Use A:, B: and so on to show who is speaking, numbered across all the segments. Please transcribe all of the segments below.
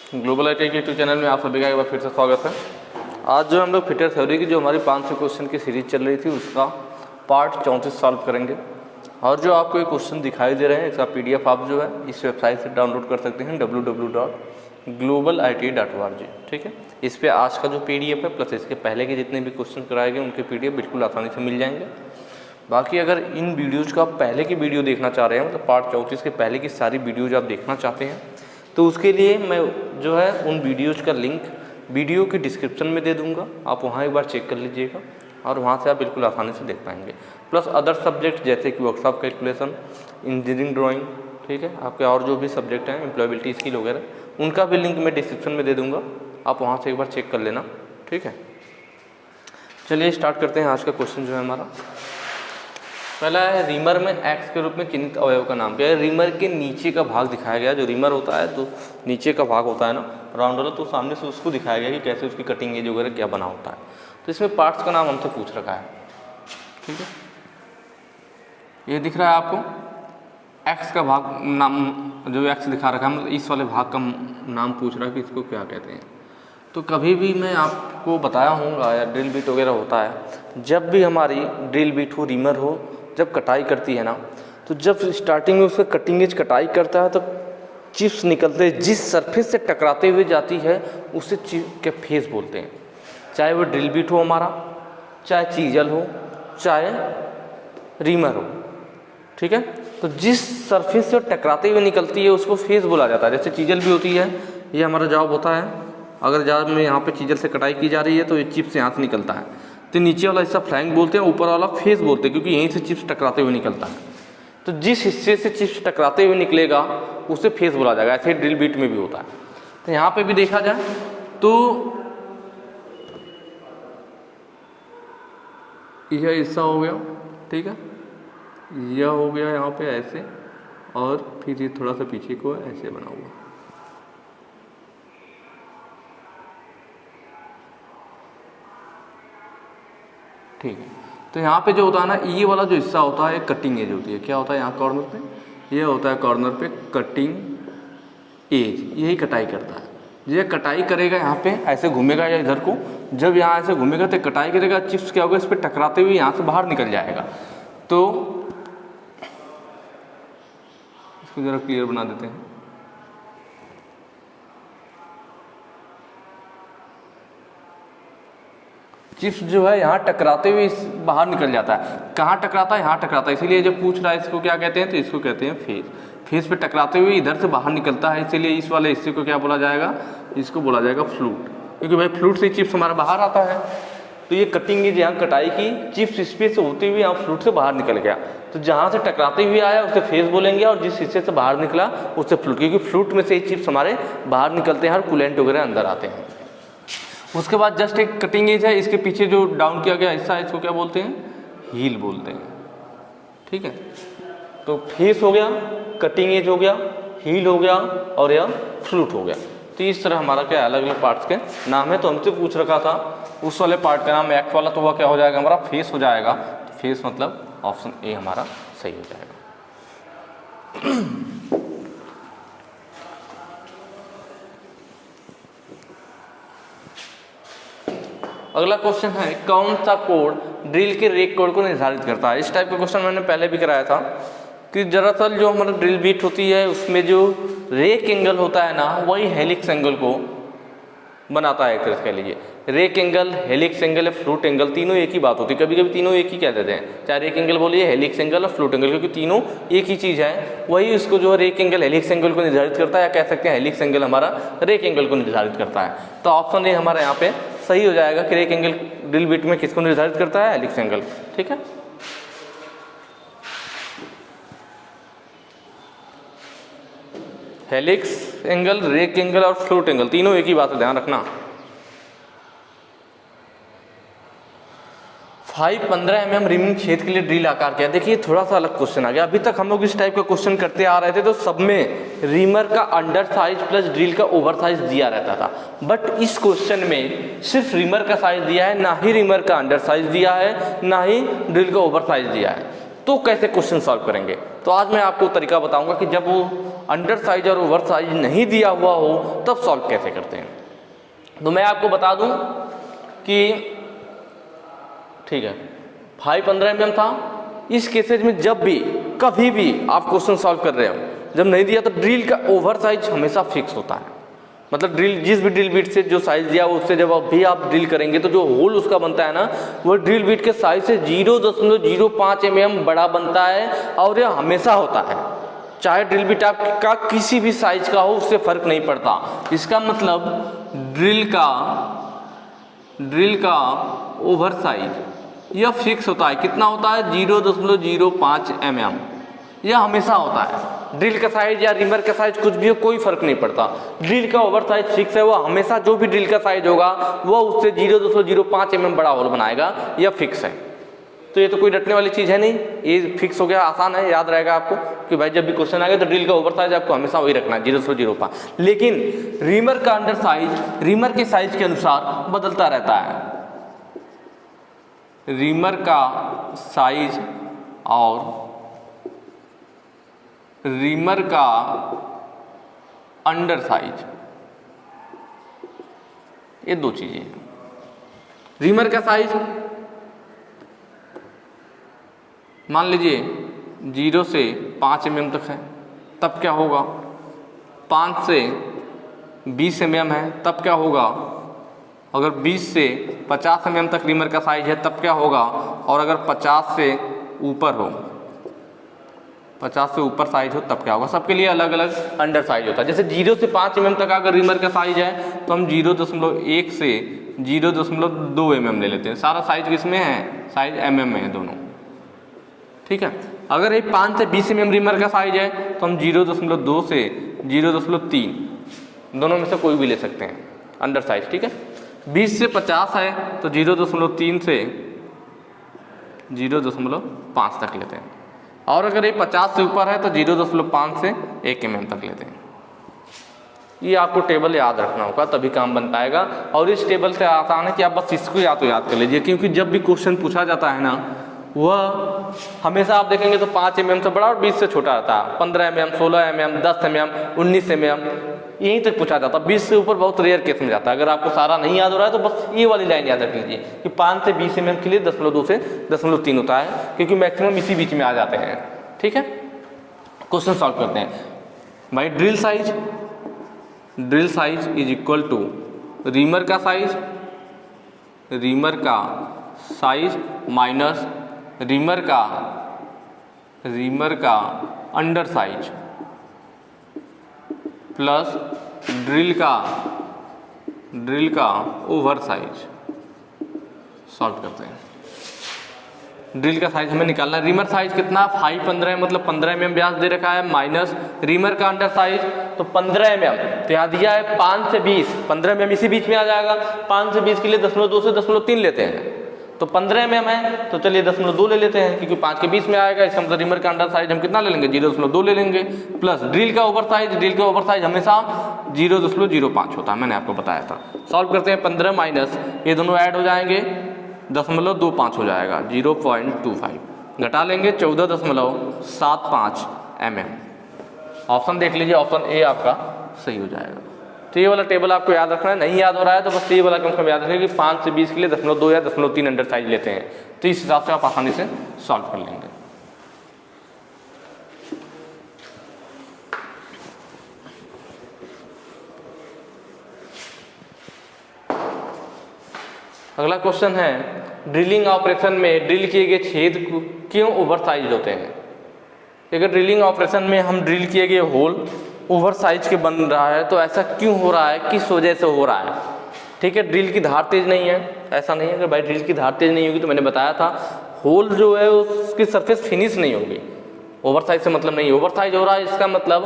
A: Global IT के YouTube channel में आप सभी का एक बार फिर से स्वागत है। आज जो हम लोग फिटर थ्योरी की जो हमारी 500 क्वेश्चन की सीरीज चल रही थी उसका पार्ट 34 सॉल्व करेंगे। और जो आपको ये क्वेश्चन दिखाई दे रहे हैं इसका PDF आप जो है इस वेबसाइट से डाउनलोड कर सकते हैं www.globalit.org। ठीक है, इस पर आज का जो PDF है प्लस इसके पहले के जितने भी क्वेश्चन कराए गए उनके PDF बिल्कुल आसानी से मिल जाएंगे। बाकी अगर इन वीडियोज़ का पहले की वीडियो देखना चाह रहे हैं मतलब पार्ट 34 के पहले की सारी वीडियोज़ आप देखना चाहते हैं तो उसके लिए मैं जो है उन वीडियोज़ का लिंक वीडियो के डिस्क्रिप्शन में दे दूंगा, आप वहाँ एक बार चेक कर लीजिएगा और वहाँ से आप बिल्कुल आसानी से देख पाएंगे। प्लस अदर सब्जेक्ट जैसे कि वर्कशॉप कैलकुलेशन, इंजीनियरिंग ड्राइंग, ठीक है, आपके और जो भी सब्जेक्ट हैं एम्प्लॉयबिलिटी स्किल वगैरह, उनका भी लिंक मैं डिस्क्रिप्शन में दे दूँगा, आप वहाँ से एक बार चेक कर लेना। ठीक है, चलिए स्टार्ट करते हैं। आज का क्वेश्चन जो है हमारा पहला है, रीमर में एक्स के रूप में चिन्हित अवयव का नाम क्या है। रीमर के नीचे का भाग दिखाया गया, जो रीमर होता है तो नीचे का भाग होता है ना राउंड वाला, तो सामने से उसको दिखाया गया कि कैसे उसकी कटिंग एज वगैरह क्या बना होता है। तो इसमें पार्ट्स का नाम हमसे पूछ रखा है। ठीक है, ये दिख रहा है आपको एक्स का भाग नाम, जो एक्स दिखा रखा है मतलब इस वाले भाग का नाम पूछ रहा है कि इसको क्या कहते हैं। तो कभी भी मैं आपको बताया हूँगा या ड्रिल बीट वगैरह होता है, जब भी हमारी ड्रिल बीट हो रीमर हो जब कटाई करती है ना, तो जब स्टार्टिंग में उसका कटिंग एज कटाई करता है तो चिप्स निकलते जिस सरफेस से टकराते हुए जाती है उसे चिप के फेस बोलते हैं। चाहे वो ड्रिल बीट हो हमारा, चाहे चीजल हो, चाहे रीमर हो। ठीक है, तो जिस सरफेस से टकराते हुए निकलती है उसको फेस बोला जाता है। जैसे चीजल भी होती है, ये हमारा जॉब होता है, अगर जॉब में यहाँ पे चीजल से कटाई की जा रही है तो ये चिप्स यहाँ से निकलता है, तो नीचे वाला हिस्सा फ्लैंक बोलते हैं, ऊपर वाला फेस बोलते हैं, क्योंकि यहीं से चिप्स टकराते हुए निकलता है। तो जिस हिस्से से चिप्स टकराते हुए निकलेगा उसे फेस बोला जाएगा। ऐसे ड्रिल बीट में भी होता है। तो यहाँ पे भी देखा जाए तो यह हिस्सा हो गया, ठीक है, यह हो गया यहाँ पे ऐसे, और फिर ये थोड़ा सा पीछे को ऐसे बना हुआ। ठीक है, तो यहाँ पे जो होता है ना, ये वाला जो हिस्सा होता है कटिंग एज होती है। क्या होता है यहाँ कॉर्नर पे, ये होता है कॉर्नर पे कटिंग एज, यही कटाई करता है। ये कटाई करेगा यहाँ पे ऐसे घूमेगा या इधर को, जब यहाँ ऐसे घूमेगा तो कटाई करेगा, चिप्स क्या होगा इस पर टकराते हुए यहाँ से बाहर निकल जाएगा। तो इसको जरा क्लियर बना देते हैं। चिप्स जो है यहाँ टकराते हुए बाहर निकल जाता है। कहाँ टकराता है, यहाँ टकराता है, इसीलिए जब पूछ रहा है इसको क्या कहते हैं तो इसको कहते हैं फेस। फेस पे टकराते हुए इधर से बाहर निकलता है, इसीलिए इस वाले हिस्से को क्या बोला जाएगा, इसको बोला जाएगा फ्लूट, क्योंकि भाई फ्लूट से चिप्स हमारा बाहर आता है। तो ये कटिंग एज यहाँ कटाई की, चिप्स स्पेस से होते हुए यहाँ फ्लूट से बाहर निकल गया, तो जहाँ से टकराते हुए आया उसे फेस बोलेंगे, और जिस हिस्से से बाहर निकला उससे फ्लूट, क्योंकि फ्लूट में से ही चिप्स हमारे बाहर निकलते हैं और कूलेंट वगैरह अंदर आते हैं। उसके बाद जस्ट एक कटिंग एज है, इसके पीछे जो डाउन किया गया हिस्सा है इसको क्या बोलते हैं, हील बोलते हैं। ठीक है, तो फेस हो गया, कटिंग एज हो गया, हील हो गया और यह फ्लूट हो गया। तो इस तरह हमारा क्या अलग अलग पार्ट्स के नाम है। तो हमसे पूछ रखा था उस वाले पार्ट का नाम एक्स वाला, तो वह क्या हो जाएगा हमारा फेस हो जाएगा। तो फेस मतलब ऑप्शन ए हमारा सही हो जाएगा। अगला क्वेश्चन है, कौन सा कोड ड्रिल के रेक कोड को निर्धारित करता है। इस टाइप का क्वेश्चन मैंने पहले भी कराया था कि दरअसल जो हमारा ड्रिल बीट होती है उसमें जो रेक एंगल होता है ना, वही हेलिक्स एंगल को बनाता है। एक तरह कह लीजिए रेक एंगल, हेलिक्स एंगल या फ्लूट एंगल, तीनों एक ही बात होती है। कभी कभी तीनों एक ही कह देते हैं, चाहे रेक एंगल बोलिए, हेलिक्स एंगल और फ्लूट एंगल, क्योंकि तीनों एक ही चीज़ है। वही इसको जो रेक एंगल हेलिक्स एंगल को निर्धारित करता है, या कह सकते हैं हेलिक्स एंगल हमारा रेक एंगल को निर्धारित करता है। तो ऑप्शन ए हमारा यहाँ पे सही हो जाएगा कि रेक एंगल ड्रिल बीट में किसको निर्धारित करता है, हेलिक्स एंगल। ठीक है, हेलिक्स एंगल, रेक एंगल और फ्लूट एंगल तीनों एक ही बात है, ध्यान रखना। 5-15 mm रिमिंग छेद के लिए ड्रिल आकार क्या है। देखिए थोड़ा सा अलग क्वेश्चन आ गया। अभी तक हम लोग इस टाइप का क्वेश्चन करते आ रहे थे तो सब में रीमर का अंडर साइज प्लस ड्रिल का ओवर साइज दिया रहता था, बट इस क्वेश्चन में सिर्फ रीमर का साइज दिया है, ना ही रीमर का अंडर साइज दिया है, ना ही ड्रिल का ओवर साइज दिया है। तो कैसे क्वेश्चन सॉल्व करेंगे। तो आज मैं आपको तरीका बताऊंगा कि जब वो अंडर साइज और ओवर साइज नहीं दिया हुआ हो तब सॉल्व कैसे करते हैं। तो मैं आपको बता दूं कि ठीक है 515 mm था। इस केसेज में जब भी कभी भी आप क्वेश्चन सॉल्व कर रहे हो, जब नहीं दिया तो ड्रिल का ओवर साइज हमेशा फिक्स होता है। मतलब ड्रिल जिस भी ड्रिल बीट से जो साइज दिया हो उससे जब भी आप ड्रिल करेंगे तो जो होल उसका बनता है ना, वो ड्रिल बीट के साइज से 0.05 mm बड़ा बनता है और यह हमेशा होता है। चाहे ड्रिल बीट आपका किसी भी साइज का हो उससे फर्क नहीं पड़ता। इसका मतलब ड्रिल का ओवर साइज यह फिक्स होता है। कितना होता है? 0.05 mm। यह हमेशा होता है। ड्रिल का साइज या रिमर का साइज कुछ भी हो, कोई फर्क नहीं पड़ता। ड्रिल का ओवर साइज फिक्स है, वो हमेशा जो भी ड्रिल का साइज होगा वो उससे 0.05 mm बड़ा होल बनाएगा। यह फिक्स है। तो ये तो कोई रटने वाली चीज़ है नहीं, ये फिक्स हो गया, आसान है, याद रहेगा आपको कि भाई जब भी क्वेश्चन आएगा तो ड्रिल का ओवर साइज आपको हमेशा वही रखना है 0.05। लेकिन रिमर का अंडर साइज रिमर के साइज के अनुसार बदलता रहता है। रिमर का साइज और रिमर का अंडर साइज, ये दो चीजें हैं। रिमर का साइज मान लीजिए 0 से 5 mm तक है, तब क्या होगा? 5 से 20 mm है, तब क्या होगा? अगर 20 से 50 mm तक रिमर का साइज है तब क्या होगा? और अगर 50 से ऊपर हो, 50 से ऊपर साइज हो तब क्या होगा? सबके लिए अलग अलग अंडर साइज होता है। जैसे 0 से 5 mm तक अगर रिमर का साइज है तो हम 0.1 से 0.2 mm ले लेते हैं। सारा साइज किसमें है? साइज mm में है दोनों, ठीक है। अगर ये 5 से 20 mm रिमर का साइज है तो हम 0.2 से 0.3 दोनों में से कोई भी ले सकते हैं अंडर साइज, ठीक है। 20 से 50 है तो 0.3 से 0.5 तक लेते हैं। और अगर ये 50 से ऊपर है तो 0.5 से 1 mm तक लेते हैं। ये आपको टेबल याद रखना होगा तभी काम बन पाएगा। और इस टेबल से आसान है कि आप बस इसको या तो याद कर लीजिए, क्योंकि जब भी क्वेश्चन पूछा जाता है ना, वह हमेशा आप देखेंगे तो 5 mm से बड़ा और 20 से छोटा रहता है। 15 mm, 16 mm, 10 mm, 19 mm यहीं तक पूछा जाता है। 20 से ऊपर बहुत रेयर केस में जाता है। अगर आपको सारा नहीं याद हो रहा है तो बस ये वाली लाइन याद रख लीजिए कि 5 से 20 mm के लिए 0.2 से 0.3 होता है, क्योंकि मैक्सिमम इसी बीच में आ जाते हैं, ठीक है। क्वेश्चन सॉल्व करते हैं भाई। Drill size is equal to reamer का साइज माइनस रिमर का अंडर साइज प्लस ड्रिल का ओवर साइज। सॉल्व करते हैं। ड्रिल का साइज हमें निकालना है। रिमर साइज कितना? 515 है, मतलब 15 mm व्यास दे रखा है, माइनस रिमर का अंडर साइज तो 15 mm, तो यहाँ दिया है 5 से 20, 15 mm इसी बीच में आ जाएगा। 5 से 20 के लिए 0.2 से 0.3 लेते हैं तो 15 mm है, तो चलिए 0.2 ले लेते हैं क्योंकि 5 के 20 में आएगा। इसका मतलब रिमर का अंडर साइज हम कितना ले लेंगे? 0.2 ले लेंगे। प्लस ड्रिल का ओवर साइज हमेशा 0.05 होता है, मैंने आपको बताया था। सॉल्व करते हैं। 15 माइनस ये दोनों ऐड हो जाएंगे, 0.25 हो जाएगा, 0.25 घटा लेंगे 14.75 mm। ऑप्शन देख लीजिए, ऑप्शन ए आपका सही हो जाएगा। तो ये वाला टेबल आपको याद रखना है। नहीं याद हो रहा है तो बस ये वाला कम से कम याद रखें कि 5 से 20 के लिए 0.2 या 0.3 अंडर साइज लेते हैं, तो इस हिसाब से आप आसानी से सॉल्व कर लेंगे। अगला क्वेश्चन है, ड्रिलिंग ऑपरेशन में ड्रिल किए गए छेद क्यों ओवर साइज होते हैं? अगर ड्रिलिंग ऑपरेशन में हम ड्रिल किए गए होल ओवर साइज के बन रहा है तो ऐसा क्यों हो रहा है, किस वजह से हो रहा है? ठीक है, ड्रिल की धार तेज नहीं है, ऐसा नहीं है। अगर भाई ड्रिल की धार तेज नहीं होगी तो मैंने बताया था होल जो है उसकी सरफेस फिनिश नहीं होगी। ओवर साइज से मतलब नहीं, ओवर साइज हो रहा है इसका मतलब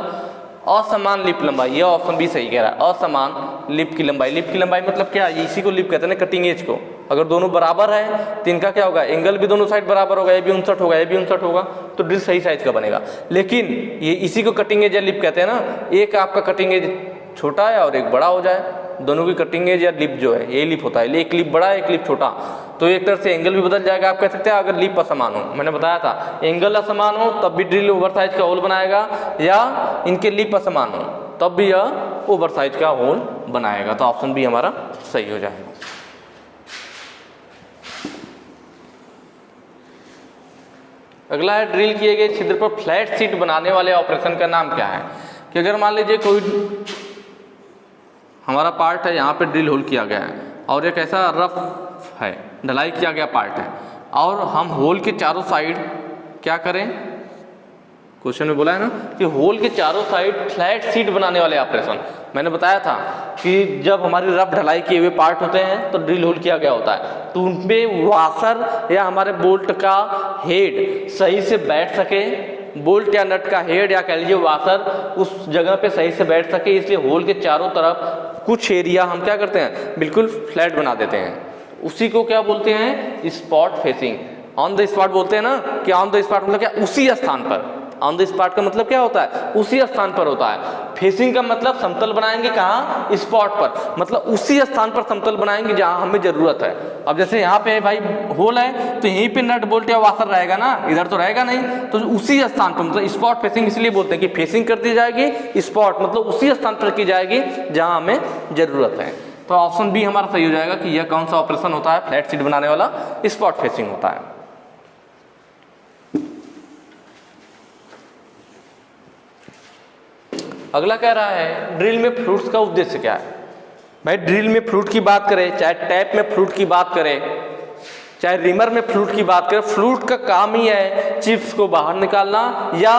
A: असमान लिप लंबाई। यह ऑप्शन भी सही कह रहा है, असमान लिप की लंबाई। लिप की लंबाई मतलब क्या? इसी को लिप कहते हैं ना, कटिंग एज को। अगर दोनों बराबर है तो इनका क्या होगा? एंगल भी दोनों साइड बराबर होगा, ये भी 59 होगा, ये भी 59 होगा, तो ड्रिल सही साइज का बनेगा। लेकिन ये इसी को कटिंग एज या लिप कहते हैं ना, एक आपका कटिंग एज छोटा है और एक बड़ा हो जाए, दोनों की कटिंग एज या लिप जो है ये लिप होता है, एक लिप बड़ा एक लिप छोटा, तो एक तरह से एंगल भी बदल जाएगा। आप कह सकते हैं अगर लिप असमान हो, मैंने बताया था एंगल असमान हो तब भी ड्रिल ओवर साइज का होल बनाएगा, या इनके लिप असमान हो तब भी यह ओवर साइज का होल बनाएगा। तो ऑप्शन बी हमारा सही हो जाएगा। अगला है ड्रिल किए गए छिद्र पर फ्लैट शीट बनाने वाले ऑपरेशन का नाम क्या है। कि अगर मान लीजिए कोई हमारा पार्ट है, यहाँ पे ड्रिल होल किया गया है और एक ऐसा रफ है, ढलाई किया गया पार्ट है, और हम होल के चारों साइड क्या करें, क्वेश्चन में बोला है ना कि होल के चारों साइड फ्लैट शीट बनाने वाले ऑपरेशन। मैंने बताया था कि जब हमारी रफ ढलाई किए हुए पार्ट होते हैं तो ड्रिल होल किया गया होता है, तो उनपे वाशर या हमारे बोल्ट का हेड सही से बैठ सके, बोल्ट या नट का हेड या कह लीजिए वाशर उस जगह पे सही से बैठ सके, इसलिए होल के चारों तरफ कुछ एरिया हम क्या करते हैं, बिल्कुल फ्लैट बना देते हैं। उसी को क्या बोलते हैं, spot facing. On the spot बोलते हैं ना, कि ऑन द स्पॉट मतलब क्या, उसी स्थान पर। ऑन द स्पॉट का मतलब क्या होता है, उसी स्थान पर होता है। फेसिंग का मतलब समतल बनाएंगे कहाँ, स्पॉट पर, मतलब उसी स्थान पर समतल बनाएंगे जहां हमें जरूरत है। अब जैसे यहाँ पे भाई होल है तो यहीं पे नट बोल्ट या वाशर रहेगा ना, इधर तो रहेगा नहीं, तो उसी स्थान पर, मतलब स्पॉट फेसिंग इसलिए बोलते हैं कि फेसिंग कर दी जाएगी, स्पॉट मतलब उसी स्थान पर की जाएगी जहां हमें जरूरत है। तो ऑप्शन बी हमारा सही हो जाएगा कि यह कौन सा ऑपरेशन होता है, फ्लैट शीट बनाने वाला स्पॉट फेसिंग होता है। अगला कह रहा है ड्रिल में फ्लूट्स का उद्देश्य क्या है। भाई ड्रिल में फ्लूट की बात करें, चाहे टैप में फ्लूट की बात करें, चाहे रिमर में फ्लूट की बात करें, फ्लूट का काम ही है चिप्स को बाहर निकालना या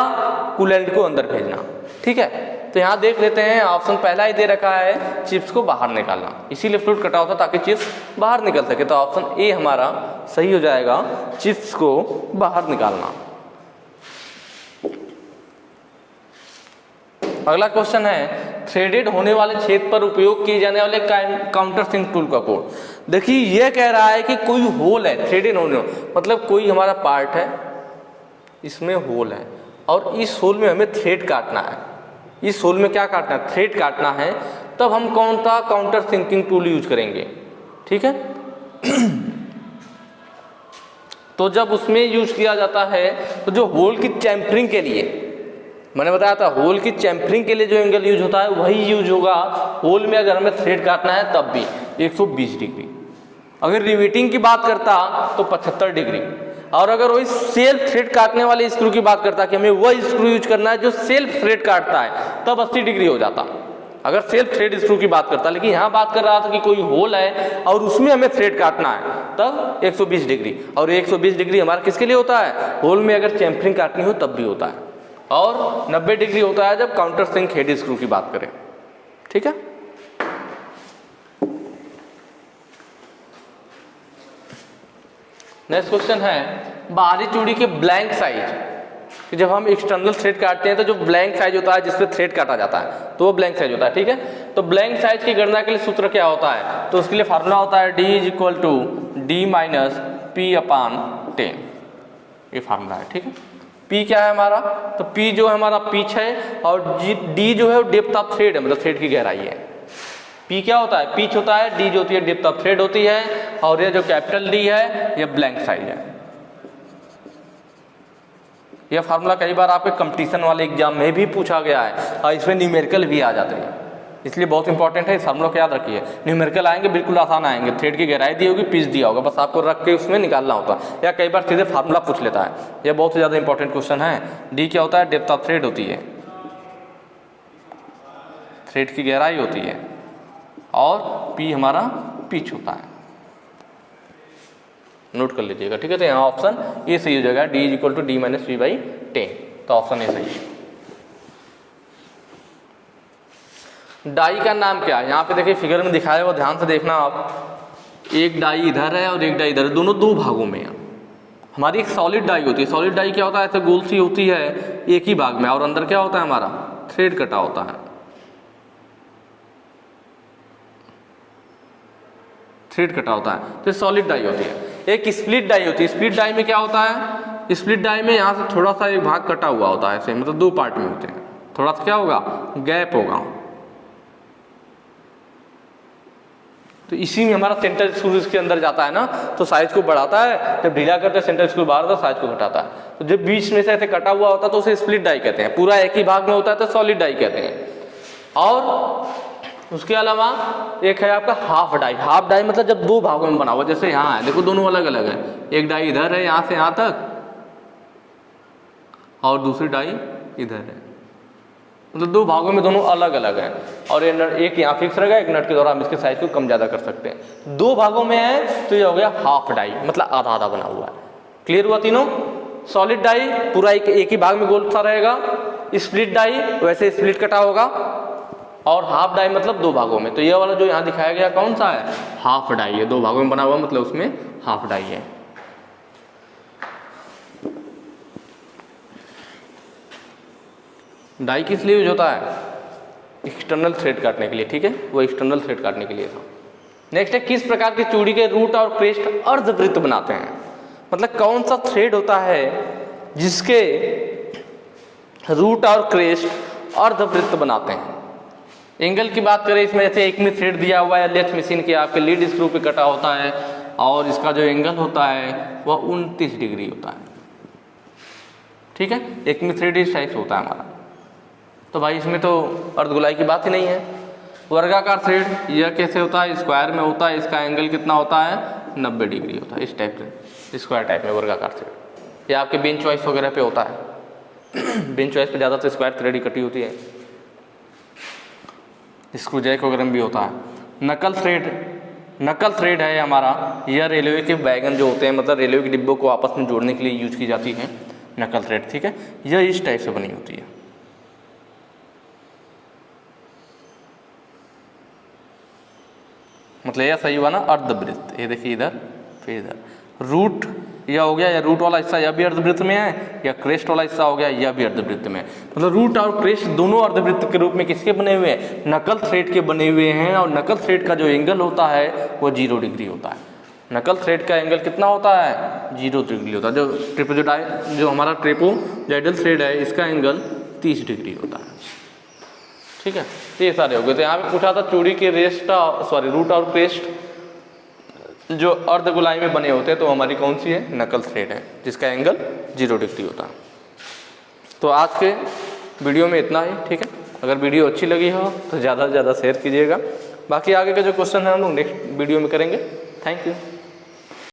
A: कूलेंट को अंदर भेजना। ठीक है, तो यहाँ देख लेते हैं, ऑप्शन पहला ही दे रखा है चिप्स को बाहर निकालना, इसीलिए फ्लूट कटा होता ताकि चिप्स बाहर निकल सके। तो ऑप्शन ए हमारा सही हो जाएगा, चिप्स को बाहर निकालना। अगला क्वेश्चन है थ्रेडेड होने वाले छेद पर उपयोग किए जाने वाले काउंटर सिंक टूल का कोड। देखिए यह कह रहा है कि कोई होल है, थ्रेडेड होने मतलब कोई हमारा पार्ट है, इसमें होल है और इस होल में हमें थ्रेड काटना है। इस होल में क्या काटना है, थ्रेड काटना है, तब हम कौन सा काउंटर सिंकिंग टूल यूज करेंगे। ठीक है तो जब उसमें यूज किया जाता है तो जो होल की चैम्फरिंग के लिए, मैंने बताया था होल की चैम्फरिंग के लिए जो एंगल यूज होता है वही यूज होगा। होल में अगर हमें थ्रेड काटना है तब भी 120 डिग्री। अगर रिवेटिंग की बात करता तो 75 डिग्री, और अगर वही सेल्फ थ्रेड काटने वाले स्क्रू की बात करता कि हमें वही स्क्रू यूज करना है जो सेल्फ थ्रेड काटता है, तब 80 डिग्री हो जाता, अगर सेल्फ थ्रेड स्क्रू की बात करता। लेकिन यहाँ बात कर रहा था कि कोई होल है और उसमें हमें थ्रेड काटना है, तब 120 डिग्री। और 120 डिग्री हमारा किसके लिए होता है, होल में अगर चैम्फरिंग काटनी हो तब भी होता है, और 90 डिग्री होता है जब काउंटर सिंक हेड स्क्रू की बात करें। ठीक है, नेक्स्ट क्वेश्चन है बाहरी चूड़ी के ब्लैंक साइज। जब हम एक्सटर्नल थ्रेड काटते हैं तो जो ब्लैंक साइज होता है जिसपे थ्रेड काटा जाता है तो वो ब्लैंक साइज होता है। ठीक है, तो ब्लैंक साइज की गणना के लिए सूत्र क्या होता है, तो उसके लिए फार्मूला होता है D = D - P/10, ये फार्मूला है। ठीक है, P क्या है हमारा, तो P जो है हमारा पिच है और D जो है वो डेप्थ ऑफ थ्रेड है, मतलब थ्रेड की गहराई है। P क्या होता है, पिच होता है, D जो होती है डेप्थ ऑफ थ्रेड होती है, और ये जो कैपिटल D है ये ब्लैंक साइज है। यह फार्मूला कई बार आपके कंपटीशन वाले एग्जाम में भी पूछा गया है और इसमें न्यूमेरिकल भी आ जाते हैं, इसलिए बहुत इंपॉर्टेंट है। इस फार्मूला को याद रखिए, न्यूमेरिकल आएंगे बिल्कुल आसान आएंगे, थ्रेड की गहराई दी होगी, पिच दिया होगा, बस आपको रख के उसमें निकालना होता है, या कई बार सीधे फार्मूला पूछ लेता है। यह बहुत ही ज़्यादा इंपॉर्टेंट क्वेश्चन है। D क्या होता है, डेप्थ ऑफ थ्रेड होती है, थ्रेड की गहराई होती है, और P हमारा पिच होता है, नोट कर लीजिएगा। ठीक है, तो यहाँ ऑप्शन ये सही हो जाएगा, D = D - P/10, तो ऑप्शन ये सही है। डाई का नाम क्या है, यहाँ पे देखिए फिगर में दिखाया हुआ, ध्यान से देखना आप। एक डाई इधर है और एक डाई इधर है, दोनों दो भागों में है। हमारी एक सॉलिड डाई होती है, सॉलिड डाई क्या होता है, ऐसे गोल सी होती है एक ही भाग में, और अंदर क्या होता है हमारा थ्रेड कटा होता है, थ्रेड कटा होता है, तो सॉलिड डाई होती है। एक स्प्लिट डाई होती है, स्प्लिट डाई में क्या होता है, स्प्लिट डाई में यहाँ से थोड़ा सा एक भाग कटा हुआ होता है, ऐसे मतलब दो पार्ट में होते हैं, थोड़ा सा क्या होगा, गैप होगा, तो इसी में हमारा सेंटर स्क्रू इसके अंदर जाता है ना, तो साइज को बढ़ाता है, जब ढीला करते हैं सेंटर स्क्रू बाहर होता है साइज को घटाता है। तो जब बीच में से ऐसे कटा हुआ होता है तो उसे स्प्लिट डाई कहते हैं, पूरा एक ही भाग में होता है तो सॉलिड डाई कहते हैं। और उसके अलावा एक है आपका हाफ डाई। हाफ डाई मतलब जब दो भागों में बना हुआ, जैसे यहाँ है देखो दोनों अलग अलग है, एक डाई इधर है यहाँ से यहाँ तक और दूसरी डाई इधर है, मतलब दो भागों में दोनों अलग अलग हैं। और एक यहाँ फिक्स रहेगा, एक नट के द्वारा हम इसके साइज को कम ज़्यादा कर सकते हैं। दो भागों में है तो ये हो गया हाफ डाई, मतलब आधा आधा बना हुआ है। क्लियर हुआ तीनों? सॉलिड डाई पूरा एक ही भाग में गोल सा रहेगा, स्प्लिट डाई वैसे स्प्लिट कटा होगा, और हाफ डाई मतलब दो भागों में। तो ये वाला जो यहाँ दिखाया गया कौन सा है? हाफ डाई है, दो भागों में बना हुआ मतलब उसमें हाफ डाई है। डाई किस लिए यूज होता है? एक्सटर्नल थ्रेड काटने के लिए, ठीक है, वो एक्सटर्नल थ्रेड काटने के लिए था। नेक्स्ट है किस प्रकार की चूड़ी के रूट और क्रेस्ट अर्धवृत्त बनाते हैं, मतलब कौन सा थ्रेड होता है जिसके रूट और क्रेस्ट अर्धवृत्त बनाते हैं। एंगल की बात करें इसमें, जैसे एक में थ्रेड दिया हुआ है लेथ मशीन के आपके लीड स्क्रू पे कटा होता है और इसका जो एंगल होता है वह 29 डिग्री होता है, ठीक है, एक में थ्रेड इस टाइप से होता है हमारा। तो भाई इसमें तो अर्धगोलाई की बात ही नहीं है। वर्गाकार थ्रेड यह कैसे होता है? स्क्वायर में होता है, इसका एंगल कितना होता है? 90 डिग्री होता है, इस टाइप से स्क्वायर टाइप में वर्गाकार थ्रेड। यह आपके बेंच चॉइस वगैरह पे होता है बेंच चॉइस पे ज़्यादातर स्क्वायर थ्रेड ही कटी होती है, स्क्रू जैक वगैरह में भी होता है। नकल थ्रेड है हमारा, यह रेलवे के वैगन जो होते हैं, मतलब रेलवे के डिब्बों को आपस में जोड़ने के लिए यूज की जाती है नकल थ्रेड, ठीक है, यह इस टाइप से बनी होती है। मतलब यह सही हुआ ना, अर्धवृत्त। ये देखिए इधर फिर इधर रूट यह हो गया, या रूट वाला हिस्सा यह भी अर्धवृत्त में है, या क्रेस्ट वाला हिस्सा हो गया यह भी अर्धवृत्त में है। मतलब रूट और क्रेस्ट दोनों अर्धवृत्त के रूप में किसके बने हुए हैं? नकल थ्रेड के बने हुए हैं। और नकल थ्रेड का जो एंगल होता है वो 0 डिग्री होता है। नकल थ्रेड का एंगल कितना होता है? 0 डिग्री होता है। जो हमारा ट्रेपोजाइडल थ्रेड है इसका एंगल 30 डिग्री होता है, ठीक है। तो ये सारे हो गए। तो यहाँ पे पूछा था चूड़ी के रूट और क्रेस्ट जो अर्धगोलाई में बने होते हैं, तो हमारी कौन सी है? नकल थ्रेड है, जिसका एंगल 0 डिग्री होता है। तो आज के वीडियो में इतना ही, ठीक है। अगर वीडियो अच्छी लगी हो तो ज़्यादा से ज़्यादा शेयर कीजिएगा। बाकी आगे के जो क्वेश्चन है हम लोग नेक्स्ट वीडियो में करेंगे। Thank you.